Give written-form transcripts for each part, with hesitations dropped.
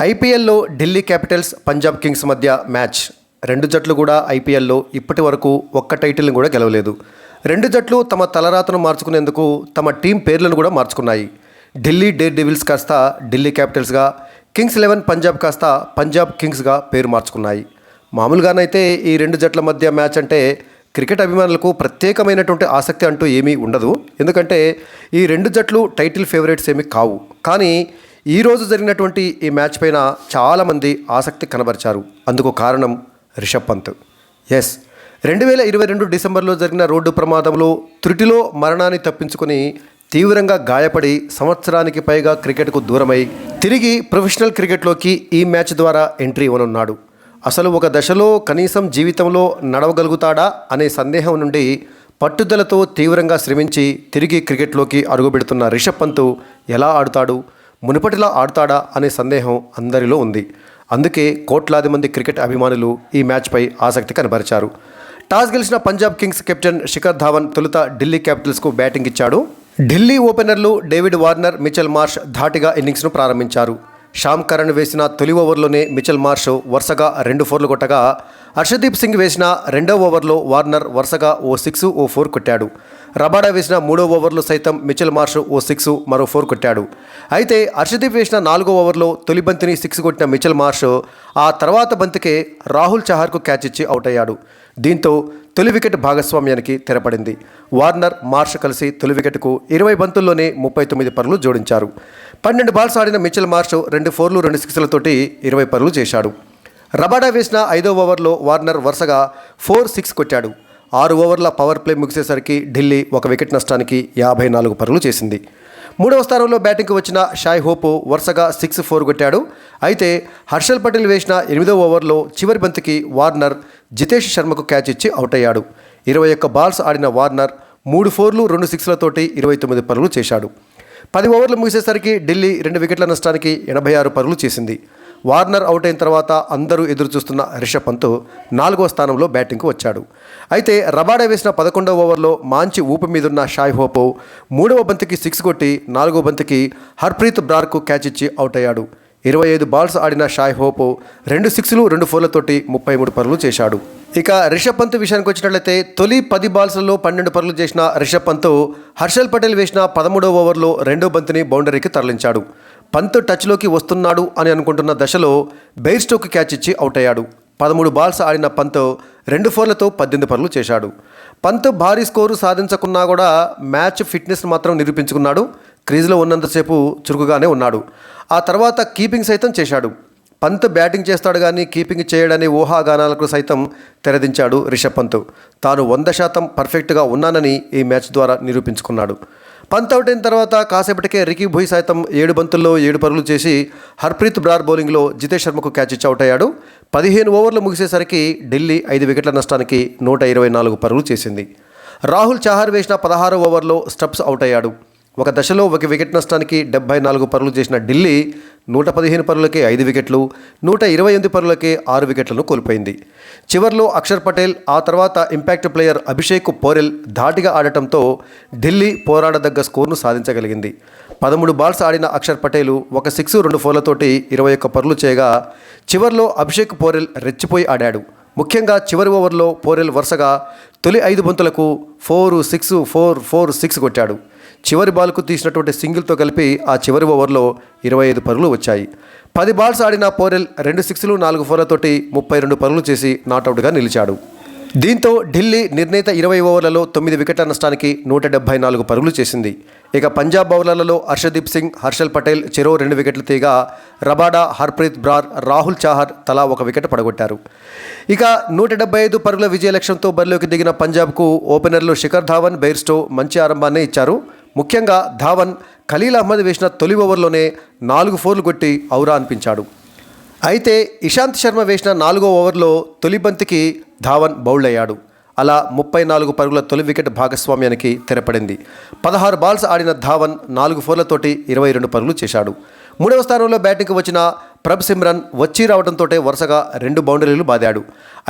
ఐపీఎల్లో Delhi Capitals Punjab Kings మధ్య match. రెండు జట్లు కూడా ఐపీఎల్లో ఇప్పటి వరకు ఒక్క టైటిల్ని కూడా గెలవలేదు. రెండు జట్లు తమ తలరాతను మార్చుకునేందుకు తమ టీం పేర్లను కూడా మార్చుకున్నాయి. ఢిల్లీ డేర్ డెవిల్స్ కాస్త ఢిల్లీ క్యాపిటల్స్గా, కింగ్స్ 11 పంజాబ్ కాస్త పంజాబ్ కింగ్స్గా పేరు మార్చుకున్నాయి. మామూలుగానైతే ఈ రెండు జట్ల మధ్య మ్యాచ్ అంటే క్రికెట్ అభిమానులకు ప్రత్యేకమైనటువంటి ఆసక్తి అంటూ ఏమీ ఉండదు. ఎందుకంటే ఈ రెండు జట్లు టైటిల్ ఫేవరెట్స్ ఏమీ కావు. కానీ ఈరోజు జరిగినటువంటి ఈ మ్యాచ్ పైన చాలామంది ఆసక్తి కనబరిచారు. అందుకు కారణం రిషబ్ పంత్. 2022 డిసెంబర్లో జరిగిన రోడ్డు ప్రమాదంలో త్రుటిలో మరణాన్ని తప్పించుకొని తీవ్రంగా గాయపడి సంవత్సరానికి పైగా క్రికెట్కు దూరమై తిరిగి ప్రొఫెషనల్ క్రికెట్లోకి ఈ మ్యాచ్ ద్వారా ఎంట్రీ ఇవ్వనున్నాడు. అసలు ఒక దశలో కనీసం జీవితంలో నడవగలుగుతాడా అనే సందేహం నుండి పట్టుదలతో తీవ్రంగా శ్రమించి తిరిగి క్రికెట్లోకి అడుగుపెడుతున్న రిషబ్ పంత్ ఎలా ఆడుతాడు, మునుపటిలా ఆడుతాడా అనే సందేహం అందరిలో ఉంది. అందుకే కోట్లాది మంది క్రికెట్ అభిమానులు ఈ మ్యాచ్పై ఆసక్తి కనబరిచారు. టాస్ గెలిచిన పంజాబ్ కింగ్స్ కెప్టెన్ శిఖర్ ధావన్ తొలుత ఢిల్లీ క్యాపిటల్స్కు బ్యాటింగ్ ఇచ్చాడు. ఢిల్లీ ఓపెనర్లు డేవిడ్ వార్నర్, మిచెల్ మార్ష్ ధాటిగా ఇన్నింగ్స్ను ప్రారంభించారు. శ్యామ్ కరణ్ వేసిన తొలి ఓవర్లోనే మిచెల్ మార్ష్ వరుసగా 2 4లు కొట్టగా, హర్షదీప్ సింగ్ వేసిన రెండవ ఓవర్లో వార్నర్ వరుసగా ఓ 6, ఓ 4 కొట్టాడు. రబాడా వేసిన 3వ ఓవర్లో సైతం మిచెల్ మార్ష్ ఓ 6, మరో 4 కొట్టాడు. అయితే హర్షదీప్ వేసిన 4వ ఓవర్లో తొలి బంతిని 6 కొట్టిన మిచెల్ మార్ష్ ఆ తర్వాత బంతికే రాహుల్ చహార్కు క్యాచ్ ఇచ్చి అవుట్ అయ్యాడు. దీంతో తొలి వికెట్ భాగస్వామ్యానికి తెరపడింది. వార్నర్, మార్ష్ కలిసి తొలి వికెట్కు 20 బంతుల్లోనే 39 పరుగులు జోడించారు. 12 బాల్స్ ఆడిన మిచెల్ మార్ష్ 2 4లు 2 6లతోటి 20 పరుగులు చేశాడు. రబాడా వేసిన 5వ ఓవర్లో వార్నర్ వరుసగా 4, 6 కొట్టాడు. 6 ఓవర్ల పవర్ ప్లే ముగిసేసరికి ఢిల్లీ 1 వికెట్ నష్టానికి 54 పరుగులు చేసింది. 3వ స్థానంలో బ్యాటింగ్కి వచ్చిన షాయ్ హోప్ వరుసగా 6, 4 కొట్టాడు. అయితే హర్షల్ పటేల్ వేసిన 8వ ఓవర్లో చివరి బంతికి వార్నర్ జితేష్ శర్మకు క్యాచ్ ఇచ్చి అవుట్ అయ్యాడు. 21 బాల్స్ ఆడిన వార్నర్ 3 4లు 2 6లతోటి 29 పరుగులు చేశాడు. 10 ఓవర్లు ముగిసేసరికి ఢిల్లీ 2 వికెట్ల నష్టానికి 86 పరుగులు చేసింది. వార్నర్ అవుట్ అయిన తర్వాత అందరూ ఎదురు చూస్తున్న రిషబ్ పంత్ 4వ స్థానంలో బ్యాటింగ్కు వచ్చాడు. అయితే రబాడా వేసిన 11వ ఓవర్లో మంచి ఊపు మీదున్న షాయ్ హోప్ 3వ బంతికి 6 కొట్టి 4వ బంతికి హర్ప్రీత్ బ్రార్కు క్యాచ్ ఇచ్చి అవుట్ అయ్యాడు. 25 బాల్స్ ఆడిన షాయ్ హోప్ 2 6లు 2 4లతోటి 33 పరుగులు చేశాడు. ఇక రిషబ్ పంత్ విషయానికి వచ్చినట్లయితే తొలి 10 బాల్స్లలో 12 పరుగులు చేసిన రిషబ్ పంత్ హర్షల్ పటేల్ వేసిన 13వ ఓవర్లో 2వ బంతిని బౌండరీకి తరలించాడు. పంత్ టచ్లోకి వస్తున్నాడు అని అనుకుంటున్న దశలో బెయిర్స్టోకు క్యాచ్ ఇచ్చి అవుట్ అయ్యాడు. 13 బాల్స్ ఆడిన పంత్ 2 4లతో 18 పరుగులు చేశాడు. పంత్ భారీ స్కోరు సాధించకున్నా కూడా మ్యాచ్ ఫిట్నెస్ మాత్రం నిరూపించుకున్నాడు. క్రీజ్లో ఉన్నంతసేపు చురుకుగానే ఉన్నాడు. ఆ తర్వాత కీపింగ్ సైతం చేశాడు. పంత్ బ్యాటింగ్ చేస్తాడు కానీ కీపింగ్ చేయడని ఊహాగానాలకు సైతం తెరదించాడు రిషబ్ పంత్. తాను 100% పర్ఫెక్ట్గా ఉన్నానని ఈ మ్యాచ్ ద్వారా నిరూపించుకున్నాడు. పంత్ అవుట్ అయిన తర్వాత కాసేపటికే రికీ భుయ్ సైతం 7 బంతుల్లో 7 పరుగులు చేసి హర్ప్రీత్ బ్రార్ బౌలింగ్లో జితేష్ శర్మకు క్యాచ్ ఇచ్చి అవుట్ అయ్యాడు. 15 ఓవర్లు ముగిసేసరికి ఢిల్లీ 5 వికెట్ల నష్టానికి 124 పరుగులు చేసింది. రాహుల్ చహార్ వేసిన 16వ ఓవర్లో స్టబ్స్ అవుట్ అయ్యాడు. ఒక దశలో 1 వికెట్ నష్టానికి 74 పరుగులు చేసిన ఢిల్లీ 115 పరుగులకే 5 వికెట్లు, 128 పరుగులకే 6 వికెట్లను కోల్పోయింది. చివర్లో అక్షర్ పటేల్, ఆ తర్వాత ఇంపాక్ట్ ప్లేయర్ అభిషేక్ పోరెల్ ధాటిగా ఆడటంతో ఢిల్లీ పోరాడదగ్గ స్కోర్ను సాధించగలిగింది. 13 బాల్స్ ఆడిన అక్షర్ పటేల్ 1 6, 2 4లతోటి 21 పరుగులు చేయగా చివర్లో అభిషేక్ పోరెల్ రెచ్చిపోయి ఆడాడు. ముఖ్యంగా చివరి ఓవర్లో పోరెల్ వరుసగా తొలి 5 బంతులకు 4 6 4 4 6 కొట్టాడు. చివరి బాల్కు తీసినటువంటి సింగిల్తో కలిపి ఆ చివరి ఓవర్లో 25 పరుగులు వచ్చాయి. 10 బాల్స్ ఆడిన పోరెల్ 2 6లు 4 4లతోటి 32 పరుగులు చేసి నాటౌట్గా నిలిచాడు. దీంతో ఢిల్లీ నిర్ణీత 20 ఓవర్లలో 9 వికెట్ల నష్టానికి 174 పరుగులు చేసింది. ఇక పంజాబ్ బౌలర్లలో హర్షదీప్ సింగ్, హర్షల్ పటేల్ చెరో 2 వికెట్లు తీగా రబాడా, హర్ప్రీత్ బ్రార్, రాహుల్ చహార్ తలా 1 వికెట్ పడగొట్టారు. ఇక 175 పరుగుల విజయ లక్ష్యంతో బరిలోకి దిగిన పంజాబ్కు ఓపెనర్లు శిఖర్ ధావన్, బెయిర్స్టో మంచి ఆరంభాన్నే ఇచ్చారు. ముఖ్యంగా ధావన్ ఖలీల్ అహ్మద్ వేసిన తొలి ఓవర్లోనే 4 4లు కొట్టి ఔరా అనిపించాడు. అయితే ఇషాంత్ శర్మ వేసిన 4వ ఓవర్లో తొలి బంతికి ధావన్ బౌల్డ్ అయ్యాడు. అలా 34 పరుగుల తొలి వికెట్ భాగస్వామ్యానికి తెరపడింది. 16 బాల్స్ ఆడిన ధావన్ 4 4లతోటి 22 పరుగులు చేశాడు. 3వ స్థానంలో బ్యాటింగ్కి వచ్చిన ప్రభ్ సిమ్రన్ వచ్చి రావడంతో వరుసగా 2 బౌండరీలు బాదాడు.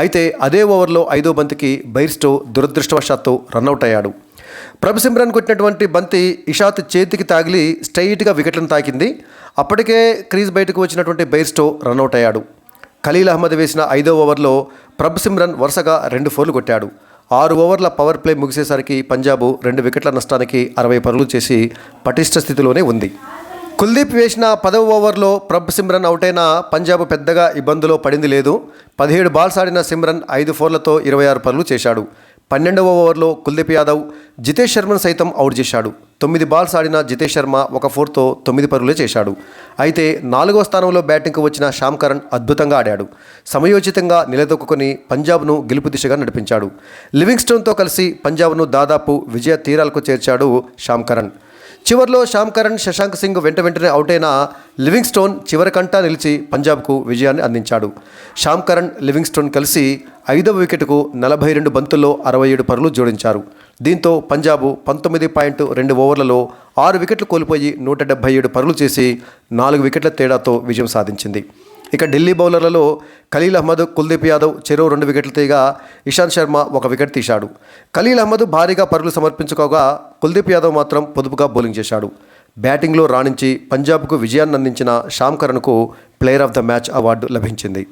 అయితే అదే ఓవర్లో 5వ బంతికి బెయిర్స్టో దురదృష్టవశాత్తు రన్అట్ అయ్యాడు. ప్రభ్ సిమ్రన్ కొట్టినటువంటి బంతి ఇషాత్ చేతికి తాగిలి స్ట్రైట్గా వికెట్లను తాకింది. అప్పటికే క్రీజ్ బయటకు వచ్చినటువంటి బెయిర్స్టో రన్అట్ అయ్యాడు. ఖలీల్ అహ్మద్ వేసిన 5వ ఓవర్లో ప్రభ్ సిమ్రన్ వరుసగా 2 4లు కొట్టాడు. 6 ఓవర్ల పవర్ ప్లే ముగిసేసరికి పంజాబ్ 2 వికెట్ల నష్టానికి 60 పరుగులు చేసి పటిష్ట స్థితిలోనే ఉంది. కుల్దీప్ వేసిన 10వ ఓవర్లో ప్రభ్ సిమ్రన్ అవుట్ అయినా పంజాబ్ పెద్దగా ఇబ్బందులో పడింది లేదు. 17 బాల్స్ ఆడిన సిమ్రన్ 5 4లతో 26 పరుగులు చేశాడు. 12వ ఓవర్లో కుల్దీప్ యాదవ్ జితేష్ శర్మను సైతం అవుట్ చేశాడు. 9 బాల్స్ ఆడిన జితేష్ శర్మ 1 4తో 9 పరుగులే చేశాడు. అయితే 4వ స్థానంలో బ్యాటింగ్కు వచ్చిన శ్యామ్ కరణ్ అద్భుతంగా ఆడాడు. సమయోచితంగా నిలదొక్కుని పంజాబ్ను గెలుపు దిశగా నడిపించాడు. లివింగ్స్టోన్తో కలిసి పంజాబ్ను దాదాపు విజయ తీరాలకు చేర్చాడు శ్యామ్ కరణ్. చివర్లో శ్యామ్ కరణ్, శశాంక్ సింగ్ వెంటనే అవుట్ అయిన లివింగ్స్టోన్ చివరికంటా నిలిచి పంజాబ్కు విజయాన్ని అందించాడు. శ్యామ్ కరణ్, లివింగ్స్టోన్ కలిసి 5వ వికెట్కు 42 బంతుల్లో 67 పరుగులు జోడించారు. దీంతో పంజాబ్ 19.2 ఓవర్లలో 6 వికెట్లు కోల్పోయి 177 పరుగులు చేసి 4 వికెట్ల తేడాతో విజయం సాధించింది. ఇక ఢిల్లీ బౌలర్లలో ఖలీల్ అహ్మద్, కుల్దీప్ యాదవ్ చెరో 2 వికెట్లు తీయగా ఇషాంత్ శర్మ 1 వికెట్ తీశాడు. ఖలీల్ అహ్మద్ భారీగా పరుగులు సమర్పించుకోగా కుల్దీప్ యాదవ్ మాత్రం పొదుపుగా బౌలింగ్ చేశాడు. బ్యాటింగ్లో రాణించి పంజాబ్కు విజయాన్ని అందించిన శ్యామ్ కరణ్కు player of the match award లభించింది.